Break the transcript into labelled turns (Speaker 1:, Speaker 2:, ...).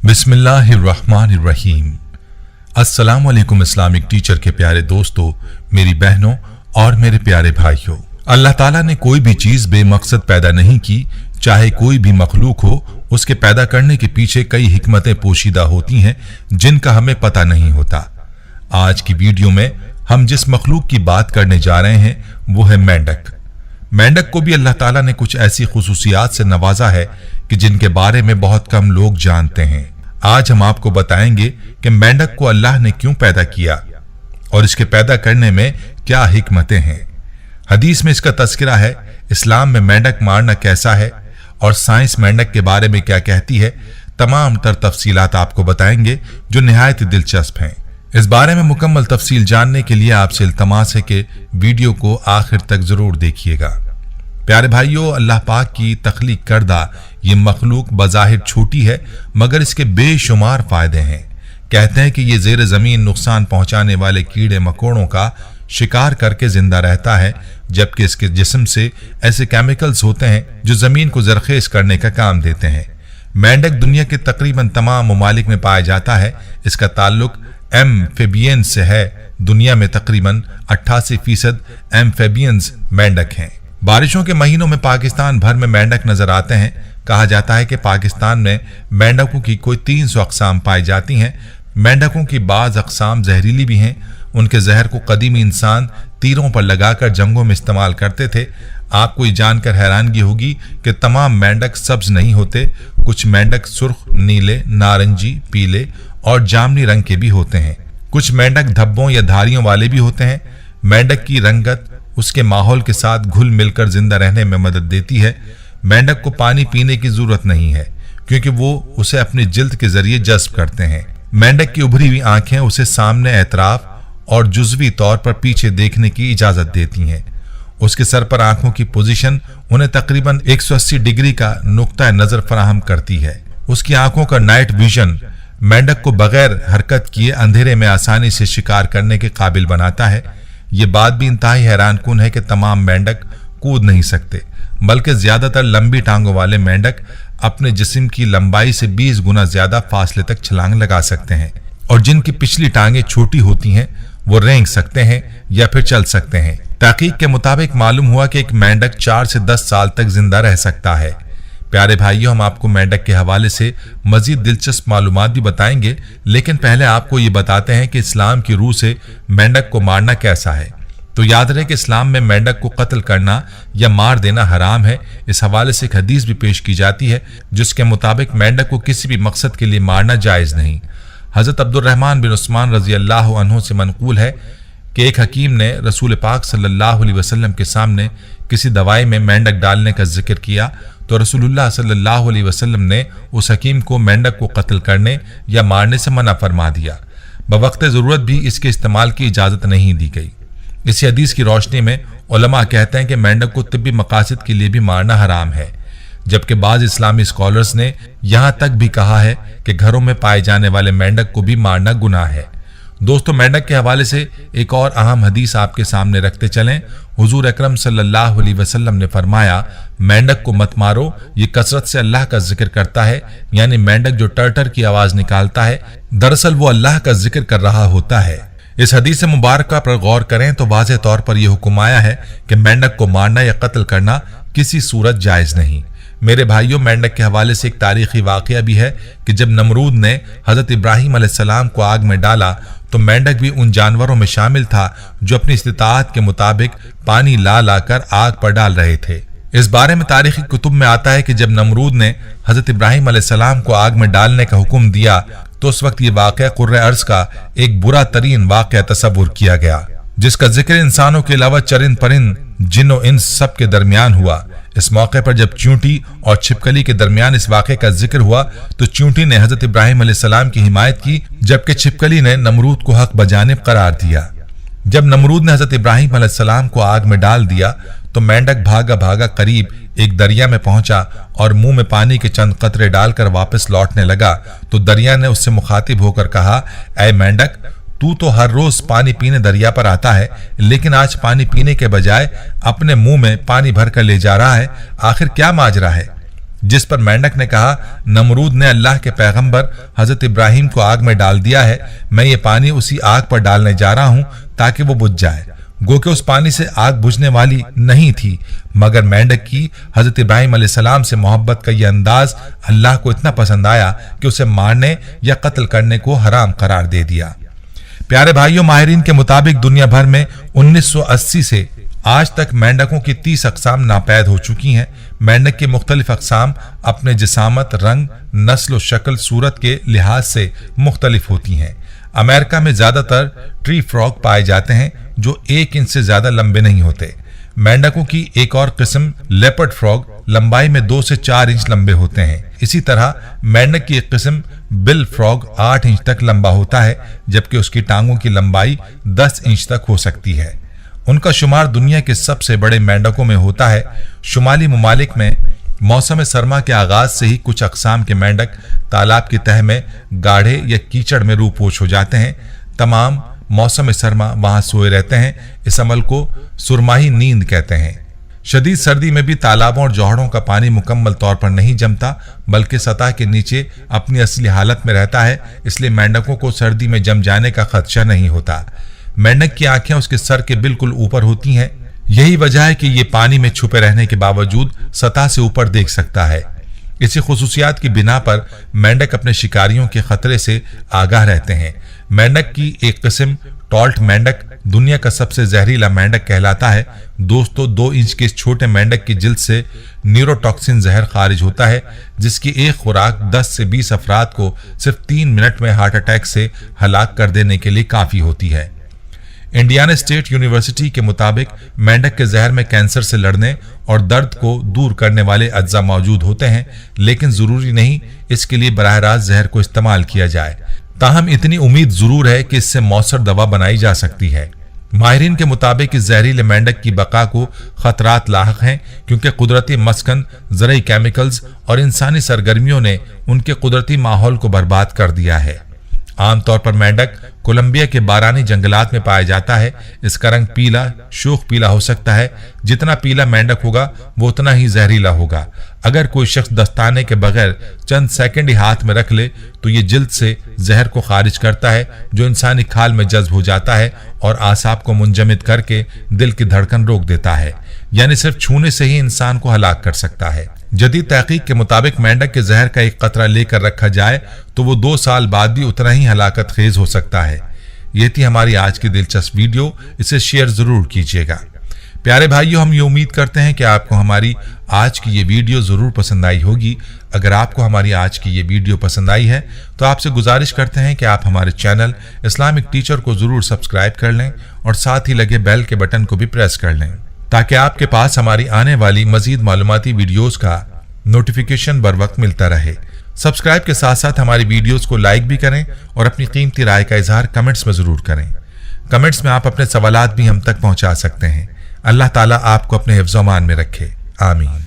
Speaker 1: बिस्मिल्लाहिर्रहमानिर्रहीम। अस्सलाम वालेकुम इस्लामिक टीचर के प्यारे दोस्तों, मेरी बहनों और मेरे प्यारे भाइयों। अल्लाह ताला ने कोई भी चीज बेमकसद पैदा नहीं की। चाहे कोई भी मखलूक हो, उसके पैदा करने के पीछे कई हिकमतें पोशीदा होती हैं जिनका हमें पता नहीं होता। आज की वीडियो में हम जिस मखलूक की बात करने जा रहे हैं वो है मेंढक। मेंढक को भी अल्लाह ताला ने कुछ ऐसी खुसूसियात से नवाजा है कि जिनके बारे में बहुत कम लोग जानते हैं। आज हम आपको बताएंगे कि मेंढक को अल्लाह ने क्यों पैदा किया और इसके पैदा करने में क्या हिकमतें हैं। हदीस में इसका तज़किरा है, इस्लाम में मेंढक मारना कैसा है और साइंस मेंढक के बारे में क्या कहती है। तमाम तर तफसीलात आपको बताएंगे जो निहायत दिलचस्प हैं। इस बारे में मुकम्मल तफसील जानने के लिए आपसे इल्तमास है कि वीडियो को आखिर तक जरूर देखिएगा। प्यारे भाइयों, अल्लाह पाक की तख्लीक करदा ये मखलूक बज़ाहिर छोटी है मगर इसके बेशुमार फायदे हैं। कहते हैं कि ये ज़ेर ज़मीन नुकसान पहुंचाने वाले कीड़े मकोड़ों का शिकार करके जिंदा रहता है, जबकि इसके जिस्म से ऐसे केमिकल्स होते हैं जो ज़मीन को जरखेज करने का काम देते हैं। मेंढक दुनिया के तकरीबन तमाम ममालिक में पाया जाता है। इसका ताल्लुक एम्फेबियंस से है। दुनिया में तकरीबन 88% एम्फेबियंस मेंढक हैं। बारिशों के महीनों में पाकिस्तान भर में मेंढक नजर आते हैं। कहा जाता है कि पाकिस्तान में मेंढकों की कोई 300 अक़साम पाई जाती हैं। मेंढकों की बाज़ अक़साम जहरीली भी हैं। उनके जहर को कदीमी इंसान तीरों पर लगाकर जंगों में इस्तेमाल करते थे। आपको ये जानकर हैरानगी होगी कि तमाम मेंढक सब्ज नहीं होते। कुछ मेंढक सुर्ख, नीले, नारंगी, पीले और जामनी रंग के भी होते हैं। कुछ मेंढक धब्बों या धारियों वाले भी होते हैं। मेंढक की रंगत उसके माहौल के साथ घुल मिलकर जिंदा रहने में मदद देती है। मेंढक को पानी पीने की जरूरत नहीं है क्योंकि वो उसे अपनी जिल्द के जरिए जज्ब करते हैं। मेंढक की उभरी हुई आंखें उसे सामने, एतराफ और जुज़वी तौर पर पीछे देखने की इजाजत देती हैं। उसके सर पर आंखों की पोजीशन उन्हें तकरीबन 180 डिग्री का नुक्ता नजर फराहम करती है। उसकी आंखों का नाइट विजन मेंढक को बगैर हरकत किए अंधेरे में आसानी से शिकार करने के काबिल बनाता है। ये बात भी इंतहाई हैरानकुन है कि तमाम मेंढक कूद नहीं सकते, बल्कि ज्यादातर लंबी टांगों वाले मेंढक अपने जिस्म की लंबाई से 20 गुना ज्यादा फासले तक छलांग लगा सकते हैं और जिनकी पिछली टांगें छोटी होती हैं वो रेंग सकते हैं या फिर चल सकते हैं। तहकीक के मुताबिक मालूम हुआ कि एक मेंढक 4 से 10 साल तक जिंदा रह सकता है। प्यारे भाइयों, हम आपको मेंढक के हवाले से मजीद दिलचस्प मालूमात भी बताएंगे, लेकिन पहले आपको ये बताते हैं कि इस्लाम की रूह से मेंढक को मारना कैसा है। तो याद रहे कि इस्लाम में मेंढक को कत्ल करना या मार देना हराम है। इस हवाले से एक हदीस भी पेश की जाती है जिसके मुताबिक मेंढक को किसी भी मकसद के लिए मारना जायज नहीं। हजरत अब्दुर्रहमान बिन उस्मान रजी अल्लाह अन्हु से मनकूल है कि एक हकीम ने रसूल पाक सल्लल्लाहु अलैहि वसल्लम के सामने किसी दवाई में मेंढक डालने का जिक्र किया तो रसूलुल्लाह सल्लल्लाहु अलैहि वसल्लम ने उस हकीम को मेंढक को कत्ल करने या मारने से मना फरमा दिया। बवक्त ज़रूरत भी इसके इस्तेमाल की इजाज़त नहीं दी गई। इसी हदीस की रोशनी में उलमा कहते हैं कि मेंढक को तिब्बी मकासद के लिए भी मारना हराम है, जबकि बाज़ इस्लामी स्कॉलर्स ने यहाँ तक भी कहा है कि घरों में पाए जाने वाले मेंढक को भी मारना गुनाह है। दोस्तों, मेंढक के हवाले से एक और अहम हदीस आपके सामने रखते चलें। हुजूर अकरम सल्लल्लाहु अलैहि वसल्लम ने फरमाया, मेंढक को मत मारो, ये कसरत से अल्लाह का जिक्र करता है। यानी मेंढक जो टर की आवाज निकालता है, दरअसल वो अल्लाह का जिक्र कर रहा होता है। इस हदीस मुबारक पर गौर करें तो वाज़ेह तौर पर यह हुक्म आया है कि मेंढक को मारना या कत्ल करना किसी सूरत जायज नहीं। मेरे भाइयों, मेंढक के हवाले से एक तारीखी वाकया भी है कि जब नमरूद ने हजरत इब्राहिम अलैहिस्सलाम को आग में डाला तो मेंढक भी उन जानवरों में शामिल था जो अपनी इस्तिताअत के मुताबिक पानी ला लाकर आग पर डाल रहे थे। इस बारे में तारीखी कुतुब में आता है कि जब नमरूद ने हजरत इब्राहिम अलैहिस्सलाम को आग में डालने का हुक्म दिया तो उस वक्त ये वाकया कुर्रे अर्ज का एक बुरा तरीन वाकया तस्वुर किया गया, जिसका जिक्र इंसानों के अलावा चरिंद परिंद, जिन्नो इंस सब के दरमियान हुआ। इस मौके पर जब चींटी और छिपकली के दरमियान इस वाक़े का जिक्र हुआ तो चींटी ने हजरत इब्राहिम अलैहिस्सलाम की हिमायत की, जबकि छिपकली ने नमरूद को हक बजानिब करार दिया। जब नमरूद ने हजरत इब्राहिम अलैहिस्सलाम को आग में डाल दिया तो मेंढक भागा भागा करीब एक दरिया में पहुंचा और मुंह में पानी के चंद कतरे डालकर वापस लौटने लगा तो दरिया ने उससे मुखातिब होकर कहा, ऐ मेंढक, तू तो हर रोज पानी पीने दरिया पर आता है, लेकिन आज पानी पीने के बजाय अपने मुंह में पानी भर कर ले जा रहा है। आखिर क्या माजरा है? जिस पर मेंढक ने कहा, नमरूद ने अल्लाह के पैगंबर हजरत इब्राहिम को आग में डाल दिया है, मैं ये पानी उसी आग पर डालने जा रहा हूं ताकि वो बुझ जाए। गो के उस पानी से आग बुझने वाली नहीं थी, मगर मेंढक की हजरत इब्राहिम अलैहिस्सलाम से मोहब्बत का यह अंदाज अल्लाह को इतना पसंद आया कि उसे मारने या कत्ल करने को हराम करार दे दिया। प्यारे भाइयों, माहिरीन के मुताबिक दुनिया भर में 1980 से आज तक मेंढकों की 30 अक़साम नापैद हो चुकी हैं। मेंढक की मुख्तलिफ अक़साम अपने जिसामत, रंग, नस्ल और शक्ल सूरत के लिहाज से मुख्तलिफ होती हैं। अमेरिका में ज्यादातर ट्री फ्रॉग पाए जाते हैं जो 1 इंच से ज्यादा लंबे नहीं होते। मेंढकों की एक और किस्म लेपर्ड फ्रॉग लंबाई में 2 से 4 इंच लंबे होते हैं। इसी तरह मेंढक की एक किस्म बिल फ्रॉग 8 इंच तक लंबा होता है, जबकि उसकी टांगों की लंबाई 10 इंच तक हो सकती है। उनका शुमार दुनिया के सबसे बड़े मेंढकों में होता है। शुमाली ममालिक में मौसम सरमा के आगाज से ही कुछ अक़साम के मेंढक तालाब की तह में गाढ़े या कीचड़ में रूपोश हो जाते हैं। तमाम मौसम सरमा वहां सोए रहते हैं। इस अमल को सुरमाही नींद कहते हैं। शदीद सर्दी में भी तालाबों और जौहड़ों का पानी मुकम्मल तौर पर नहीं जमता, बल्कि सतह के नीचे अपनी असली हालत में रहता है, इसलिए मेंढकों को सर्दी में जम जाने का खदशा नहीं होता। मेंढक की आंखें उसके सर के बिल्कुल ऊपर होती हैं। यही वजह है कि ये पानी में छुपे रहने के बावजूद सतह से ऊपर देख सकता है। इसी खुसूसियात की बिना पर मेंढक अपने शिकारियों के खतरे से आगाह रहते हैं। मेंढक की एक किस्म टॉल्ट मेंढक दुनिया का सबसे जहरीला मेंढक कहलाता है। दोस्तों, 2 इंच के इस छोटे मेंढक की जिल्द से न्यूरोटॉक्सिन जहर खारिज होता है, जिसकी एक खुराक 10 से 20 अफराद को सिर्फ 3 मिनट में हार्ट अटैक से हलाक कर देने के लिए काफी होती है। इंडियाना स्टेट यूनिवर्सिटी के मुताबिक मेंढक के जहर में कैंसर से लड़ने और दर्द को दूर करने वाले अज्जा मौजूद होते हैं, लेकिन जरूरी नहीं इसके लिए बराह रास्त जहर को इस्तेमाल किया जाए। ताहम इतनी उम्मीद जरूर है कि इससे मौसर दवा बनाई जा सकती है। माहिरीन के मुताबिक इस जहरीले मेंढक की बका को खतरात लाहक हैं, क्योंकि कुदरती मस्कन, ज़रूरी केमिकल्स और इंसानी सरगर्मियों ने उनके कुदरती माहौल को बर्बाद कर दिया है। आमतौर पर मेंढक कोलंबिया के बारानी जंगलात में पाया जाता है। इसका रंग पीला, शोख पीला हो सकता है। जितना पीला मेंढक होगा वो उतना ही जहरीला होगा। अगर कोई शख्स दस्ताने के बगैर चंद सेकंड ही हाथ में रख ले तो ये जिल्द से जहर को खारिज करता है, जो इंसानी खाल में जज्ब हो जाता है और आसाब को मुंजमद करके दिल की धड़कन रोक देता है, यानी सिर्फ छूने से ही इंसान को हलाक कर सकता है। जदीद तहकीक के मुताबिक मेंढक के जहर का एक कतरा लेकर रखा जाए तो वो 2 साल बाद भी उतना ही हलाकत खेज हो सकता है। ये थी हमारी आज की दिलचस्प वीडियो, इसे शेयर जरूर कीजिएगा। प्यारे भाइयों, हम ये उम्मीद करते हैं कि आपको हमारी आज की ये वीडियो जरूर पसंद आई होगी। अगर आपको हमारी आज की ये वीडियो पसंद आई है तो आपसे गुजारिश करते हैं कि आप हमारे चैनल इस्लामिक टीचर को जरूर सब्सक्राइब कर लें और साथ ही लगे बेल के बटन को भी प्रेस कर लें, ताकि आपके पास हमारी आने वाली मजीद मालूमाती वीडियोस का नोटिफिकेशन बर वक्त मिलता रहे। सब्सक्राइब के साथ साथ हमारी वीडियोस को लाइक भी करें और अपनी कीमती राय का इजहार कमेंट्स में जरूर करें। कमेंट्स में आप अपने सवालात भी हम तक पहुंचा सकते हैं। अल्लाह ताला आपको अपने हिफ्ज़-ओ-मान में रखे। आमीन।